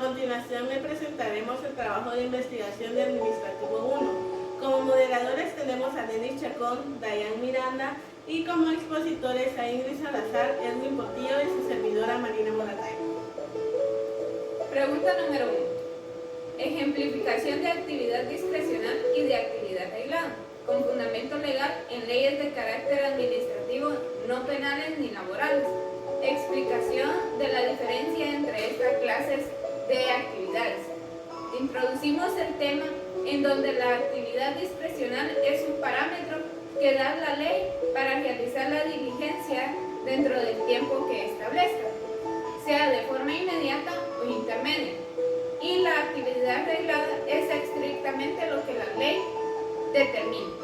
continuación le presentaremos el trabajo de investigación de Administrativo 1. Como moderadores tenemos a Denis Chacón, Dayan Miranda y como expositores a Ingrid Salazar, Edwin Portillo y su servidora Marina Moratay. Pregunta número 1. Ejemplificación de actividad discrecional y de actividad aislada, con fundamento legal en leyes de carácter administrativo, no penales ni laborales. Explicación de la diferencia entre estas clases de actividades. Introducimos el tema en donde la actividad discrecional es un parámetro que da la ley para realizar la diligencia dentro del tiempo que establezca, sea de forma inmediata o intermedia. Y la actividad reglada es estrictamente lo que la ley determina.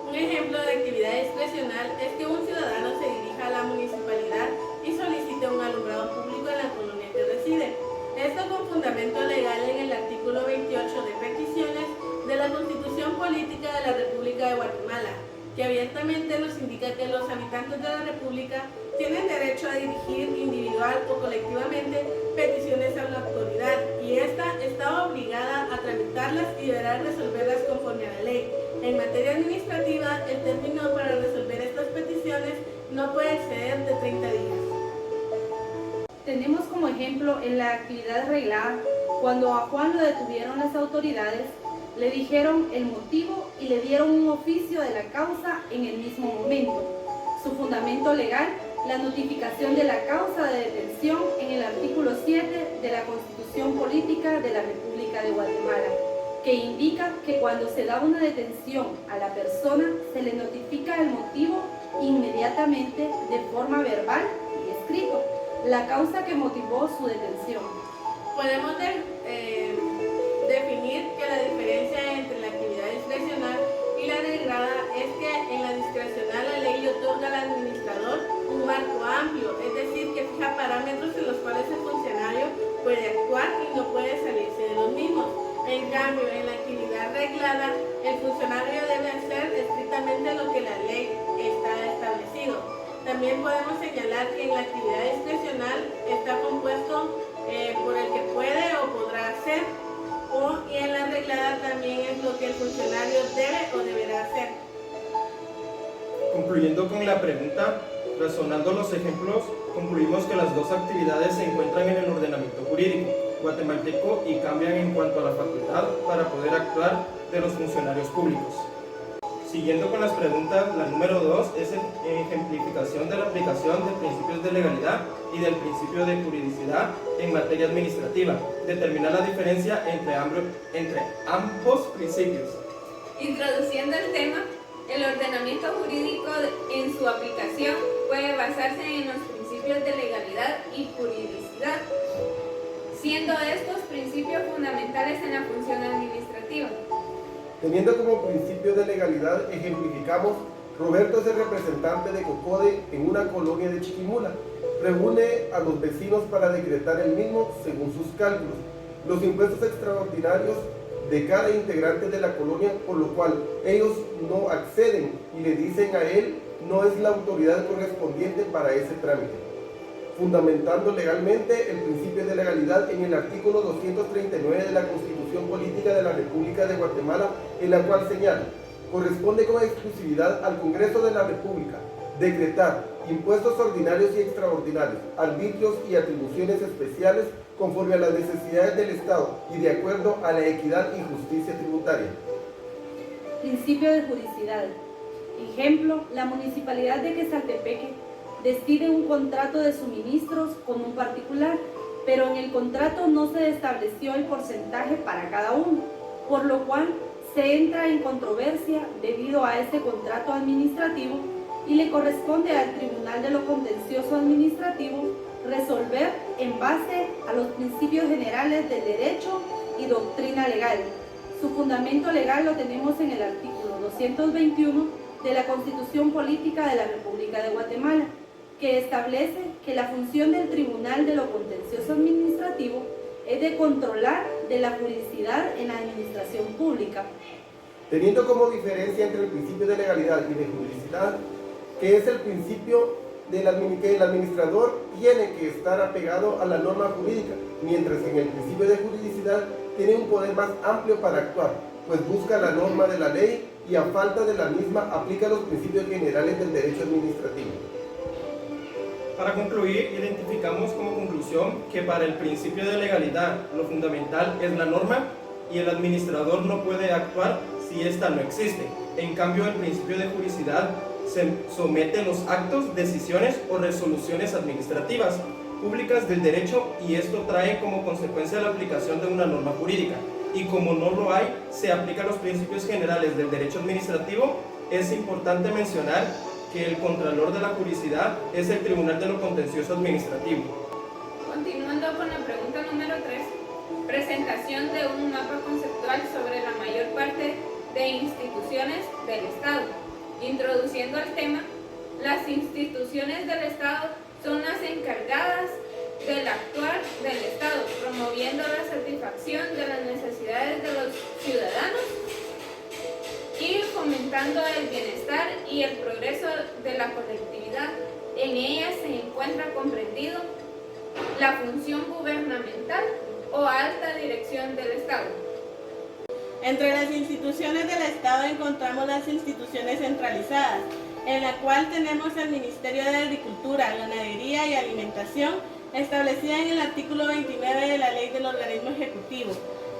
Un ejemplo de actividad discrecional es que un ciudadano se dirija a la municipalidad y solicite un alumbrado público en la colonia que reside. Esto con fundamento legal en el artículo 28 de peticiones de la Constitución Política de la República de Guatemala, que abiertamente nos indica que los habitantes de la República tienen derecho a dirigir individual o colectivamente peticiones a la autoridad y ésta está obligada a tramitarlas y deberá resolverlas conforme a la ley. En materia administrativa, el término para resolver estas peticiones no puede exceder de 30 días. Tenemos como ejemplo en la actividad reglada, cuando a Juan lo detuvieron las autoridades, le dijeron el motivo y le dieron un oficio de la causa en el mismo momento. Su fundamento legal, la notificación de la causa de detención en el artículo 7 de la Constitución Política de la República de Guatemala, que indica que cuando se da una detención a la persona se le notifica el motivo inmediatamente de forma verbal y escrito, la causa que motivó su detención. Podemos definir que la diferencia entre la actividad discrecional y la reglada es que en la discrecional la ley otorga al administrador un marco amplio, es decir, que fija parámetros en los cuales el funcionario puede actuar y no puede salirse de los mismos. En cambio, en la actividad reglada, el funcionario debe hacer estrictamente lo que la ley está establecido. También podemos señalar que en la actividad discrecional está compuesto por el que puede o podrá hacer, y en la reglada también es lo que el funcionario debe o deberá hacer. Concluyendo con la pregunta, razonando los ejemplos, concluimos que las dos actividades se encuentran en el ordenamiento jurídico guatemalteco y cambian en cuanto a la facultad para poder actuar de los funcionarios públicos. Siguiendo con las preguntas, la número 2 es ejemplificación de la aplicación de principios de legalidad y del principio de juridicidad en materia administrativa. Determinar la diferencia entre ambos principios. Introduciendo el tema, el ordenamiento jurídico en su aplicación puede basarse en los principios de legalidad y juridicidad, siendo estos principios fundamentales en la función administrativa. Teniendo como principio de legalidad, ejemplificamos, Roberto es el representante de COCODE en una colonia de Chiquimula. Reúne a los vecinos para decretar el mismo según sus cálculos los impuestos extraordinarios de cada integrante de la colonia, por lo cual ellos no acceden y le dicen a él no es la autoridad correspondiente para ese trámite, fundamentando legalmente el principio de legalidad en el artículo 239 de la Constitución Política de la República de Guatemala, en la cual señala: corresponde con exclusividad al Congreso de la República decretar impuestos ordinarios y extraordinarios, arbitrios y atribuciones especiales conforme a las necesidades del Estado y de acuerdo a la equidad y justicia tributaria. Principio de juridicidad. Ejemplo, la Municipalidad de Quesaltepeque decide un contrato de suministros con un particular, pero en el contrato no se estableció el porcentaje para cada uno, por lo cual se entra en controversia debido a este contrato administrativo y le corresponde al Tribunal de lo Contencioso Administrativo resolver en base a los principios generales del derecho y doctrina legal. Su fundamento legal lo tenemos en el artículo 221 de la Constitución Política de la República de Guatemala, que establece que la función del Tribunal de lo Contencioso Administrativo es de controlar de la juridicidad en la administración pública. Teniendo como diferencia entre el principio de legalidad y de juridicidad, que es el principio que el administrador tiene que estar apegado a la norma jurídica, mientras que en el principio de juridicidad tiene un poder más amplio para actuar, pues busca la norma de la ley y a falta de la misma aplica los principios generales del derecho administrativo. Para concluir, identificamos como conclusión que para el principio de legalidad lo fundamental es la norma y el administrador no puede actuar si ésta no existe. En cambio, el principio de juridicidad se somete los actos, decisiones o resoluciones administrativas públicas del derecho y esto trae como consecuencia la aplicación de una norma jurídica. Y como no lo hay, se aplican los principios generales del derecho administrativo. Es importante mencionar que el Contralor de la Juridicidad es el Tribunal de lo Contencioso Administrativo. Continuando con la pregunta número 3, presentación de un mapa conceptual sobre la mayor parte de instituciones del Estado. Introduciendo el tema, las instituciones del Estado son las encargadas del actuar del Estado, promoviendo la satisfacción de las necesidades de los ciudadanos y fomentando el bienestar y el progreso de la colectividad. En ellas se encuentra comprendido la función gubernamental o alta dirección del Estado. Entre las instituciones del Estado encontramos las instituciones centralizadas, en la cual tenemos el Ministerio de Agricultura, Ganadería y Alimentación, establecida en el artículo 29 de la Ley del Organismo Ejecutivo.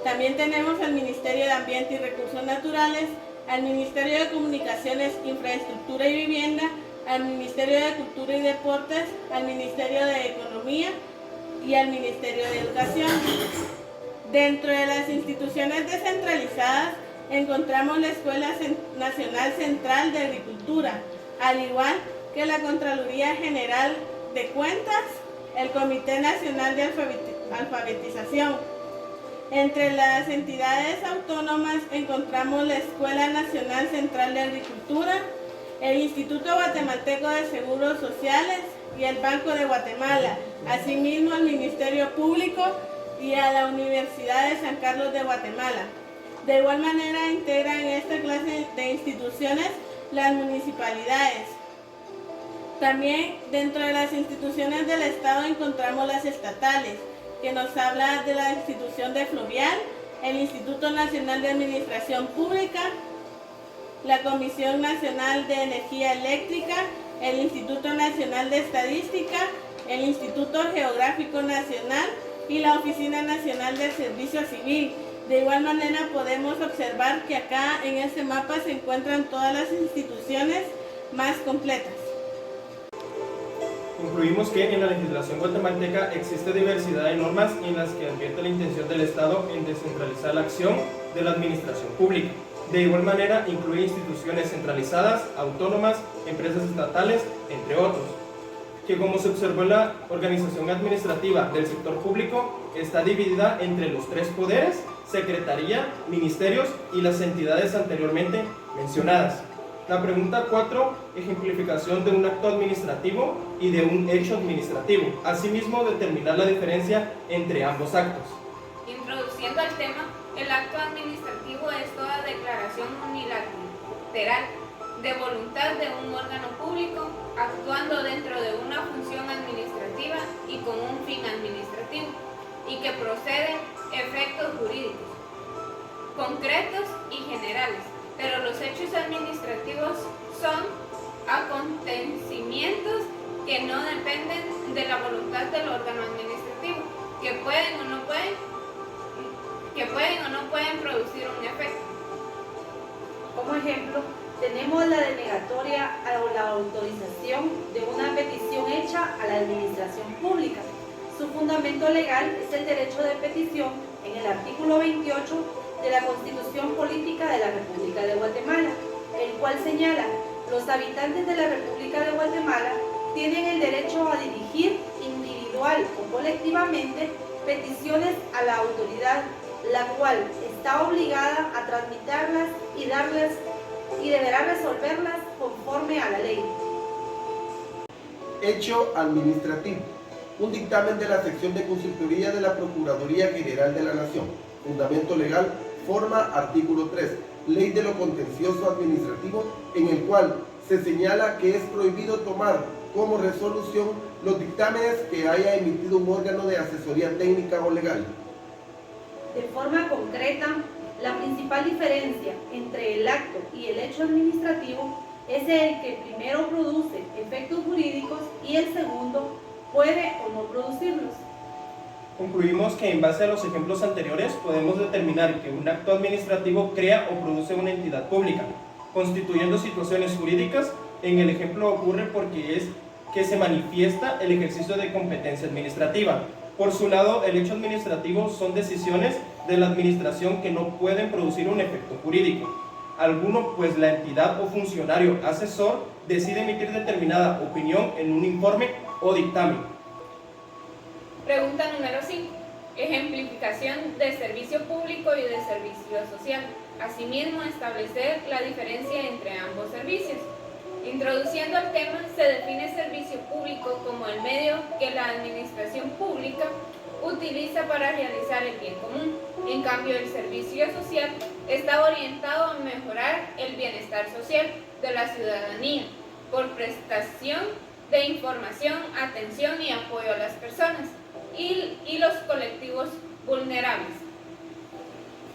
También tenemos al Ministerio de Ambiente y Recursos Naturales, al Ministerio de Comunicaciones, Infraestructura y Vivienda, al Ministerio de Cultura y Deportes, al Ministerio de Economía y al Ministerio de Educación. Dentro de las instituciones descentralizadas encontramos la Escuela Nacional Central de Agricultura, al igual que la Contraloría General de Cuentas, el Comité Nacional de Alfabetización. Entre las entidades autónomas encontramos la Escuela Nacional Central de Agricultura, el Instituto Guatemalteco de Seguros Sociales y el Banco de Guatemala, asimismo al Ministerio Público y a la Universidad de San Carlos de Guatemala. De igual manera integran esta clase de instituciones las municipalidades. También dentro de las instituciones del Estado encontramos las estatales, que nos habla de la institución de Fluvial, el Instituto Nacional de Administración Pública, la Comisión Nacional de Energía Eléctrica, el Instituto Nacional de Estadística, el Instituto Geográfico Nacional y la Oficina Nacional del Servicio Civil. De igual manera podemos observar que acá en este mapa se encuentran todas las instituciones más completas. Concluimos que en la legislación guatemalteca existe diversidad de normas en las que advierte la intención del Estado en descentralizar la acción de la administración pública. De igual manera incluye instituciones centralizadas, autónomas, empresas estatales, entre otros, que como se observó en la organización administrativa del sector público, está dividida entre los tres poderes, secretaría, ministerios y las entidades anteriormente mencionadas. La pregunta 4, ejemplificación de un acto administrativo y de un hecho administrativo. Asimismo, determinar la diferencia entre ambos actos. Introduciendo el tema, el acto administrativo es toda declaración unilateral de voluntad de un órgano público actuando dentro de una función administrativa y con un fin administrativo y que procede efectos jurídicos concretos y generales, pero los hechos administrativos son acontecimientos que no dependen de la voluntad del órgano administrativo, que pueden o no pueden producir un efecto. Como ejemplo, tenemos la denegatoria o la autorización de una petición hecha a la administración pública. Su fundamento legal es el derecho de petición en el artículo 28 de la Constitución Política de la República de Guatemala, el cual señala: los habitantes de la República de Guatemala tienen el derecho a dirigir individual o colectivamente peticiones a la autoridad, la cual está obligada a tramitarlas y deberá resolverlas conforme a la ley. Hecho administrativo. Un dictamen de la sección de consultoría de la Procuraduría General de la Nación. Fundamento legal, forma, artículo 3, Ley de lo Contencioso Administrativo, en el cual se señala que es prohibido tomar como resolución los dictámenes que haya emitido un órgano de asesoría técnica o legal. De forma concreta, la principal diferencia entre el acto y el hecho administrativo es el que primero produce efectos jurídicos y el segundo puede o no producirlos. Concluimos que en base a los ejemplos anteriores podemos determinar que un acto administrativo crea o produce una entidad pública, constituyendo situaciones jurídicas. En el ejemplo ocurre porque es que se manifiesta el ejercicio de competencia administrativa. Por su lado, el hecho administrativo son decisiones de la administración que no pueden producir un efecto jurídico alguno, pues la entidad o funcionario asesor decide emitir determinada opinión en un informe o dictamen. Pregunta número 5. Ejemplificación de servicio público y de servicio social. Asimismo, establecer la diferencia entre ambos servicios. Introduciendo el tema, se define servicio público como el medio que la administración pública utiliza para realizar el bien común. En cambio, el servicio social está orientado a mejorar el bienestar social de la ciudadanía por prestación de información, atención y apoyo a las personas y los colectivos vulnerables.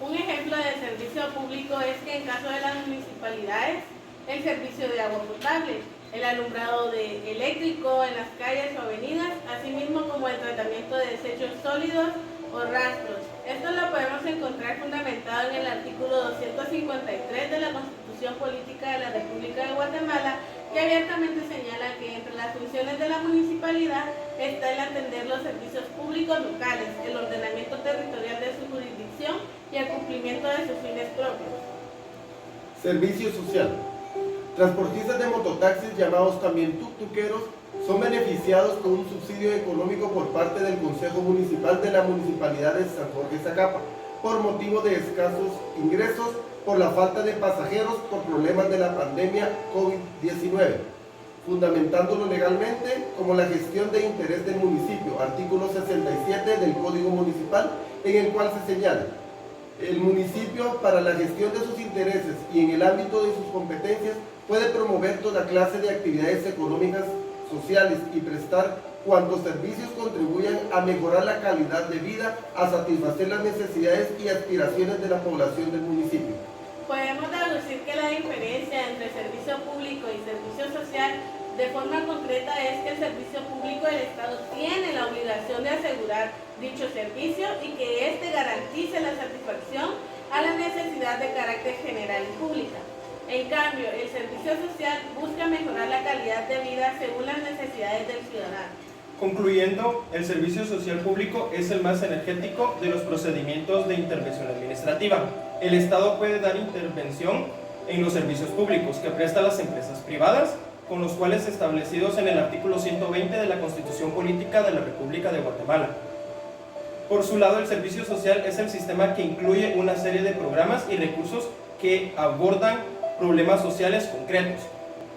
Un ejemplo de servicio público es que en caso de las municipalidades, el servicio de agua potable, el alumbrado eléctrico en las calles o avenidas, asimismo como el tratamiento de desechos sólidos o rastros. Esto lo podemos encontrar fundamentado en el artículo 253 de la Constitución Política de la República de Guatemala, que abiertamente señala que entre las funciones de la municipalidad está el atender los servicios públicos locales, el ordenamiento territorial de su jurisdicción y el cumplimiento de sus fines propios. Servicio social. Transportistas de mototaxis, llamados también tuk-tuqueros, son beneficiados con un subsidio económico por parte del Consejo Municipal de la Municipalidad de San Jorge Zacapa, por motivo de escasos ingresos por la falta de pasajeros por problemas de la pandemia COVID-19, fundamentándolo legalmente como la gestión de interés del municipio, artículo 67 del Código Municipal, en el cual se señala: el municipio, para la gestión de sus intereses y en el ámbito de sus competencias, puede promover toda clase de actividades económicas, sociales y prestar cuantos servicios contribuyan a mejorar la calidad de vida, a satisfacer las necesidades y aspiraciones de la población del municipio. Podemos deducir que la diferencia entre servicio público y servicio social de forma concreta es que el servicio público del Estado tiene la obligación de asegurar dicho servicio y que éste garantice la satisfacción a la necesidad de carácter general y pública. En cambio, el servicio social busca mejorar la calidad de vida según las necesidades del ciudadano. Concluyendo, el servicio social público es el más energético de los procedimientos de intervención administrativa. El Estado puede dar intervención en los servicios públicos que prestan las empresas privadas, con los cuales establecidos en el artículo 120 de la Constitución Política de la República de Guatemala. Por su lado, el servicio social es el sistema que incluye una serie de programas y recursos que abordan problemas sociales concretos.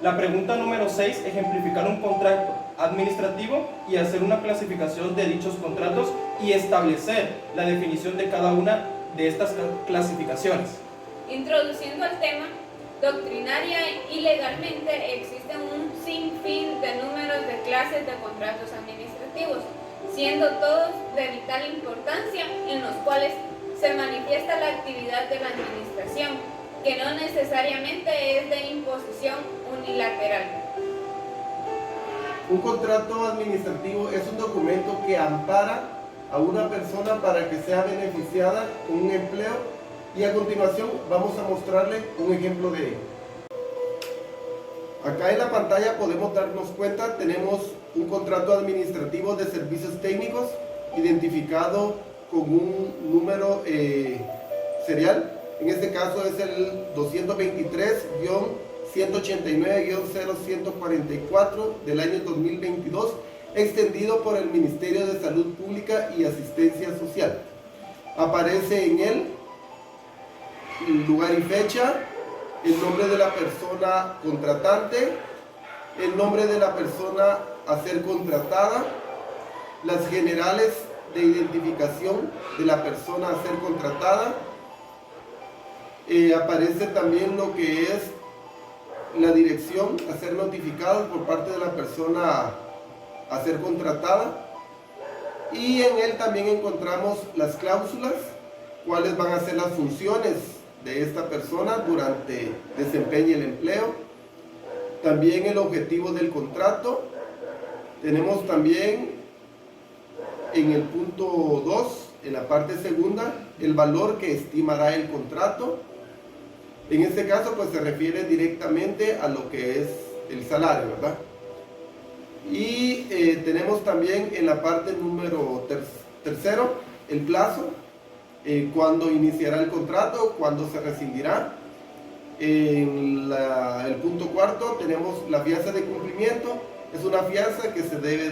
La pregunta número 6, ejemplificar un contrato administrativo y hacer una clasificación de dichos contratos y establecer la definición de cada una de estas clasificaciones. Introduciendo el tema, doctrinaria y legalmente existe un sinfín de números de clases de contratos administrativos, siendo todos de vital importancia, en los cuales se manifiesta la actividad de la administración, que no necesariamente es de imposición unilateral. Un contrato administrativo es un documento que ampara a una persona para que sea beneficiada con un empleo, y a continuación vamos a mostrarle un ejemplo de ello. Acá en la pantalla podemos darnos cuenta, tenemos un contrato administrativo de servicios técnicos identificado con un número serial. En este caso es el 223-189-0144 del año 2022, extendido por el Ministerio de Salud Pública y Asistencia Social. Aparece en él el lugar y fecha, el nombre de la persona contratante, el nombre de la persona a ser contratada, las generales de identificación de la persona a ser contratada. Aparece también lo que es la dirección a ser notificados por parte de la persona a ser contratada, y en él también encontramos las cláusulas, cuáles van a ser las funciones de esta persona durante desempeñe el empleo, también el objetivo del contrato. Tenemos también en el punto 2, en la parte segunda, el valor que estimará el contrato. En este caso pues se refiere directamente a lo que es el salario, ¿verdad? Y tenemos también en la parte número tercero el plazo, cuándo iniciará el contrato, cuándo se rescindirá. En el punto cuarto tenemos la fianza de cumplimiento. Es una fianza que se debe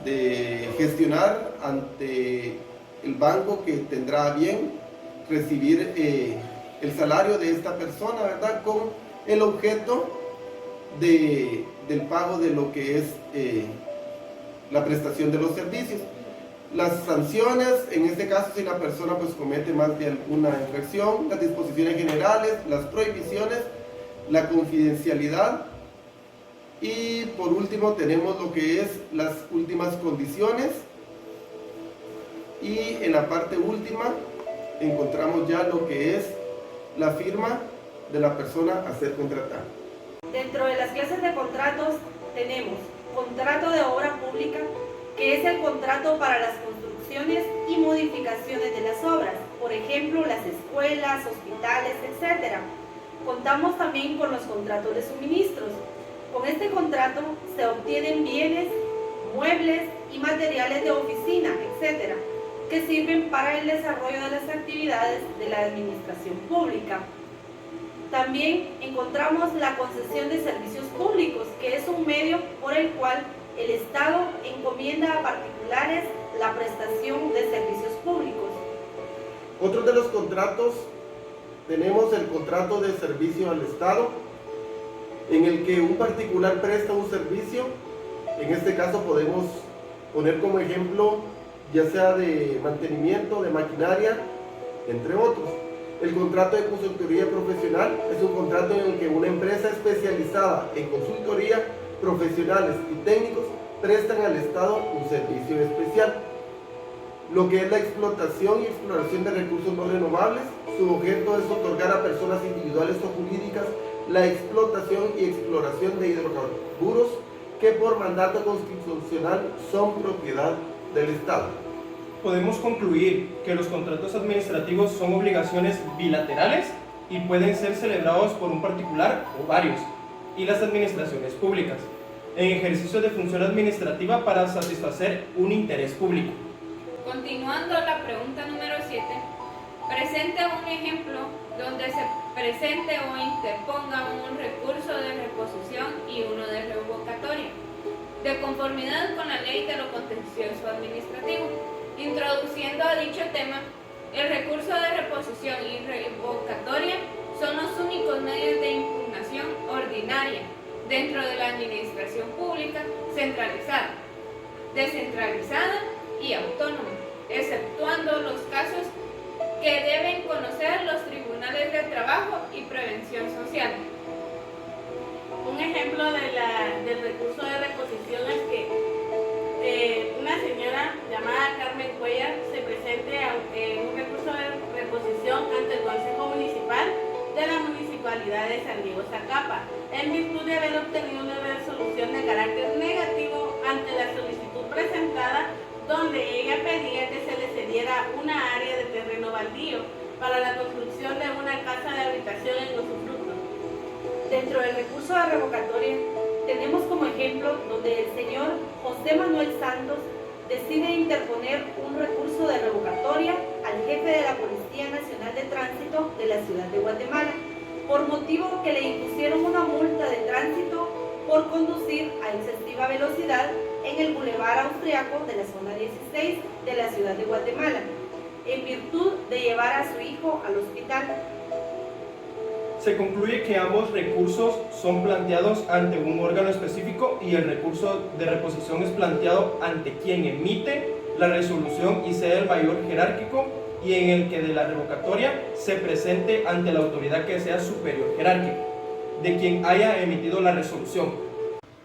de gestionar ante el banco que tendrá a bien recibir el salario de esta persona, ¿verdad? Con el objeto del pago de lo que es la prestación de los servicios. Las sanciones, en este caso si la persona pues comete más de alguna infracción, las disposiciones generales, las prohibiciones, la confidencialidad, y por último tenemos lo que es las últimas condiciones, y en la parte última encontramos ya lo que es la firma de la persona a ser contratada. Dentro de las clases de contratos tenemos contrato de obra pública, que es el contrato para las construcciones y modificaciones de las obras, por ejemplo, las escuelas, hospitales, etc. Contamos también con los contratos de suministros. Con este contrato se obtienen bienes, muebles y materiales de oficina, etc., que sirven para el desarrollo de las actividades de la administración pública. También encontramos la concesión de servicios públicos, que es un medio por el cual el Estado encomienda a particulares la prestación de servicios públicos. Otro de los contratos, tenemos el contrato de servicio al Estado, en el que un particular presta un servicio. En este caso podemos poner como ejemplo ya sea de mantenimiento de maquinaria, entre otros. El contrato de consultoría profesional es un contrato en el que una empresa especializada en consultoría, profesionales y técnicos prestan al Estado un servicio especial. Lo que es la explotación y exploración de recursos no renovables, su objeto es otorgar a personas individuales o jurídicas la explotación y exploración de hidrocarburos que por mandato constitucional son propiedad del Estado. Podemos concluir que los contratos administrativos son obligaciones bilaterales y pueden ser celebrados por un particular o varios, y las administraciones públicas, en ejercicio de función administrativa para satisfacer un interés público. Continuando la pregunta número 7, presente un ejemplo donde se presente o interponga un recurso de reposición y uno de revocatoria, de conformidad con la ley de lo contencioso administrativo. Introduciendo a dicho tema, el recurso de reposición y revocatoria son los únicos medios de impugnación ordinaria dentro de la administración pública centralizada, descentralizada y autónoma, exceptuando los casos que deben conocer los tribunales de trabajo y prevención social. Un ejemplo del recurso de reposición es que una señora llamada Carmen Cuellar se presente a un recurso de reposición ante el Consejo Municipal de la Municipalidad de San Diego Zacapa, en virtud de haber obtenido una resolución de carácter negativo ante la solicitud presentada, donde ella pedía que se le cediera una área de terreno baldío para la construcción de una casa de habitación en usufructo. Dentro del recurso de revocatoria tenemos como ejemplo donde el señor José Manuel Santos decide interponer un recurso de revocatoria al jefe de la Policía Nacional de Tránsito de la ciudad de Guatemala, por motivo que le impusieron una multa de tránsito por conducir a excesiva velocidad en el Boulevard Austriaco de la zona 16 de la ciudad de Guatemala, en virtud de llevar a su hijo al hospital. Se concluye que ambos recursos son planteados ante un órgano específico y el recurso de reposición es planteado ante quien emite la resolución y sea el mayor jerárquico, y en el que de la revocatoria se presente ante la autoridad que sea superior jerárquico. de quien haya emitido la resolución.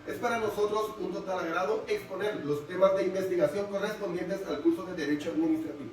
Es para nosotros un total agrado exponer los temas de investigación correspondientes al curso de Derecho Administrativo.